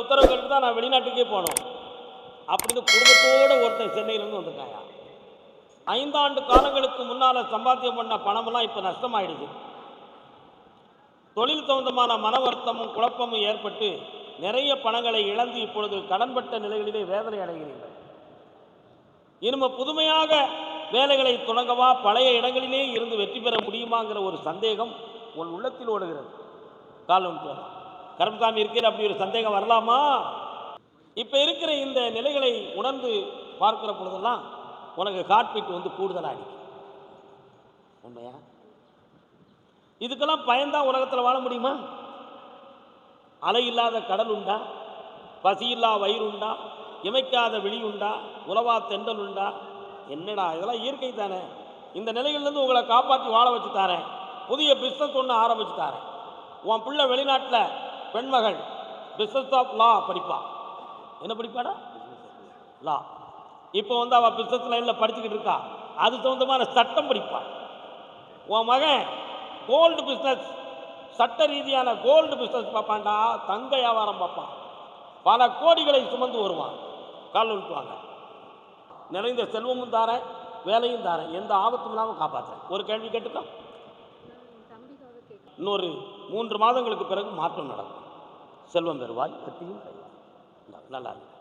உத்தரவு கேட்டு தான் நான் வெளிநாட்டுக்கே போனோம் அப்படின்னு குடும்பத்தோடு ஒருத்தன் சென்னையிலேருந்து வந்திருக்காயா. 5 ஆண்டு காலங்களுக்கு முன்னால் சம்பாத்தியம் பண்ண பணமெல்லாம் இப்போ நஷ்டமாயிடுது. தொழில் சம்பந்தமான மன வருத்தமும் குழப்பமும் ஏற்பட்டு நிறைய பணங்களை இழந்து இப்பொழுது கடன்பட்ட நிலைகளிலே வேதனை அடைகிறீர்கள். இனிமே புதுமையாக வேலைகளை தொடங்கவா, பழைய இடங்களிலே இருந்து வெற்றி பெற முடியுமாங்கிற ஒரு சந்தேகம் உன் உள்ளத்தில் ஓடுகிறது. காலம் கருமசாமி இருக்கிற அப்படி ஒரு சந்தேகம் வரலாமா? இப்போ இருக்கிற இந்த நிலைகளை உணர்ந்து பார்க்கிற பொழுதெல்லாம் உனக்கு ஹார்ட்பீட் வந்து கூடுதலாக அடிக்கும். உண்மையா? இதுக்கெல்லாம் பயந்தா உலகத்தில் வாழ முடியுமா? அலை இல்லாத கடல் உண்டா? பசியில்லா வயிறு உண்டா? இமைக்காத விழி உண்டா? உலவா தென்றல் உண்டா? என்னடா இதெல்லாம் இயற்கை தானே. இந்த நிலையிலிருந்து உங்களை காப்பாற்றி வாழ வச்சு தாரேன். புதிய பிஸ்னஸ் ஒன்று ஆரம்பிச்சு தாரேன். உன் பிள்ளை வெளிநாட்டில் பெண்மகள் பிஸ்னஸ் ஆஃப் லா படிப்பா. என்ன படிப்பாடா? லா. இப்போ வந்து அவள் பிஸ்னஸ் லைனில் படிச்சுக்கிட்டு இருக்கா. அது சொந்தமான சட்டம் படிப்பாள். உன் மகன் கோல்டு பிஸ்னஸ், சட்ட ரீதியான கோல்டு பிஸ்னஸ் பார்ப்பான்டா. தங்க வியாபாரம் பார்ப்பான். பல கோடிகளை சுமந்து வருவான். கால் விட்டுவாங்க. நிறைந்த செல்வமும் தாரேன், வேலையும் தாரேன், எந்த ஆபத்தும் இல்லாமல் காப்பாற்றேன். ஒரு கேள்வி கேட்டுக்கோ. இன்னொரு 3 மாதங்களுக்கு பிறகு மாற்றம் நடக்கும். செல்வம் பெறுவாய், வெற்றியும் நல்லா இருக்கு.